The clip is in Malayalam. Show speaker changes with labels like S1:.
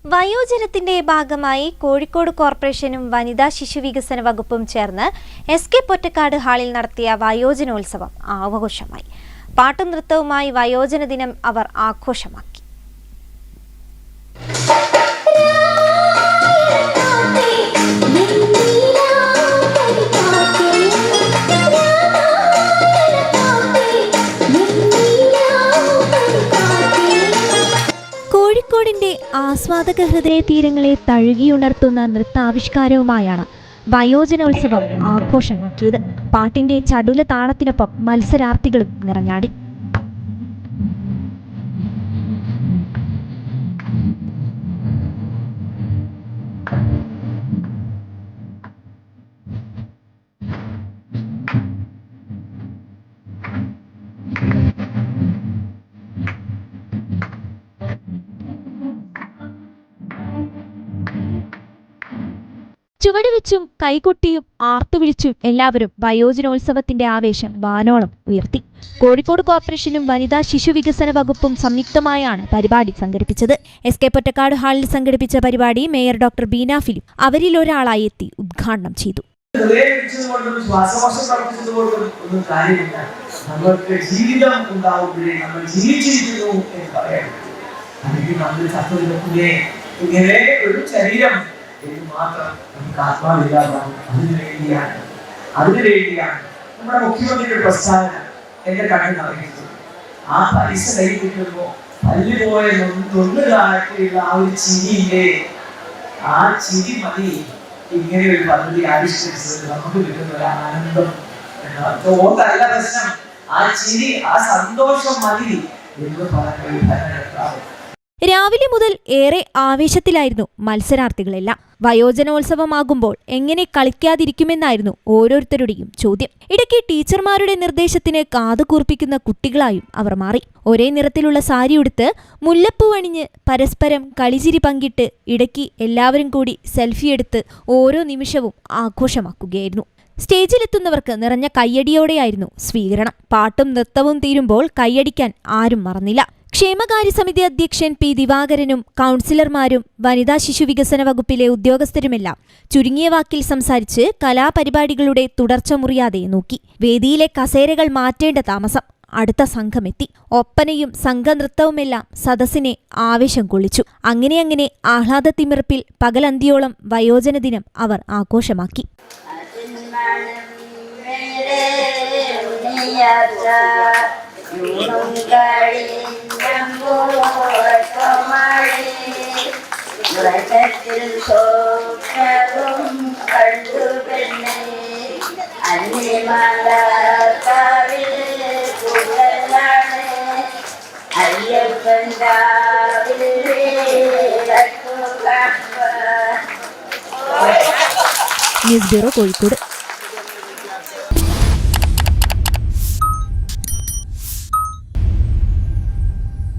S1: വയോജനത്തിന്റെ ഭാഗമായി കോഴിക്കോട് കോർപ്പറേഷനും വനിതാ ശിശുവികസന വകുപ്പും ചേർന്ന് എസ്.കെ. പൊറ്റക്കാട് ഹാളിൽ നടത്തിയ വയോജനോത്സവം ആഘോഷമായി. പാട്ടും നൃത്തവുമായി വയോജന ദിനം അവർ ആഘോഷമാക്കി. കോഴിക്കോടിന്റെ ആസ്വാദക ഹൃദയ തീരങ്ങളെ തഴുകിയുണർത്തുന്ന നൃത്താവിഷ്കാരവുമായാണ് വയോജനോത്സവം ആഘോഷമാക്കിയത്. പാട്ടിന്റെ ചടുല താളത്തിനൊപ്പം മത്സരാർത്ഥികളും നിറഞ്ഞാടി. ചുവടുവെച്ചും കൈകൊട്ടിയും ആർത്തുവിളിച്ചും എല്ലാവരും വയോജനോത്സവത്തിന്റെ ആവേശം വാനോളം ഉയർത്തി. കോഴിക്കോട് കോർപ്പറേഷനും വനിതാ ശിശുവികസന വകുപ്പും സംയുക്തമായാണ് പരിപാടി സംഘടിപ്പിച്ചത്. എസ്.കെ. പൊറ്റക്കാട് ഹാളിൽ സംഘടിപ്പിച്ച പരിപാടി മേയർ ഡോക്ടർ ബീന ഫിലിപ്പ് അവരിൽ ഒരാളായി എത്തി ഉദ്ഘാടനം ചെയ്തു.
S2: അതിനുവേണ്ടിയാണ് നമ്മുടെ മുഖ്യമന്ത്രിയുടെ പ്രസ്താവന എന്റെ കണ്ണിൽ നിറഞ്ഞത്. ആ പൈസ കൈ കിട്ടുമ്പോ പല്ല് പോയ തൊണ്ണുകാലത്തുള്ള ആ ഒരു ചിരിയില്ലേ, ആ ചിരി മതി ഇങ്ങനെ ഒരു പദ്ധതി ആവിഷ്കരിച്ചത് നമുക്ക് കിട്ടുന്ന ഒരു ആനന്ദം. തോന്നല്ല പ്രശ്നം, ആ ചിരി, ആ സന്തോഷം മതി എന്ന് പറഞ്ഞ.
S1: രാവിലെ മുതൽ ഏറെ ആവേശത്തിലായിരുന്നു മത്സരാർത്ഥികളെല്ലാം. വയോജനോത്സവമാകുമ്പോൾ എങ്ങനെ കളിക്കാതിരിക്കുമെന്നായിരുന്നു ഓരോരുത്തരുടെയും ചോദ്യം. ഇടയ്ക്ക് ടീച്ചർമാരുടെ നിർദ്ദേശത്തിന് കാതുകൂർപ്പിക്കുന്ന കുട്ടികളായും അവർ മാറി. ഒരേ നിറത്തിലുള്ള സാരിയുടുത്ത് മുല്ലപ്പൂ അണിഞ്ഞ് പരസ്പരം കളിചിരി പങ്കിട്ട് ഇടയ്ക്ക് എല്ലാവരും കൂടി സെൽഫിയെടുത്ത് ഓരോ നിമിഷവും ആഘോഷമാക്കുകയായിരുന്നു. സ്റ്റേജിലെത്തുന്നവർക്ക് നിറഞ്ഞ കയ്യടിയോടെയായിരുന്നു സ്വീകരണം. പാട്ടും നൃത്തവും തീരുമ്പോൾ കയ്യടിക്കാൻ ആരും മറന്നില്ല. ക്ഷേമകാര്യ സമിതി അധ്യക്ഷൻ പി. ദിവാകരനും കൗൺസിലർമാരും വനിതാ ശിശുവികസന വകുപ്പിലെ ഉദ്യോഗസ്ഥരുമെല്ലാം ചുരുങ്ങിയ വാക്കിൽ സംസാരിച്ച് കലാപരിപാടികളുടെ തുടർച്ച മുറിയാതെ നോക്കി. വേദിയിലെ കസേരകൾ മാറ്റേണ്ട താമസം. അടുത്ത സംഘമെത്തി. ഒപ്പനയും സംഘനൃത്തവുമെല്ലാം സദസ്സിനെ ആവേശം കൊള്ളിച്ചു. അങ്ങനെ ആഹ്ലാദത്തിമിർപ്പിൽ പകലന്തിയോളം വയോജന ദിനം അവർ ആഘോഷമാക്കി. News bureau, Kozhikode.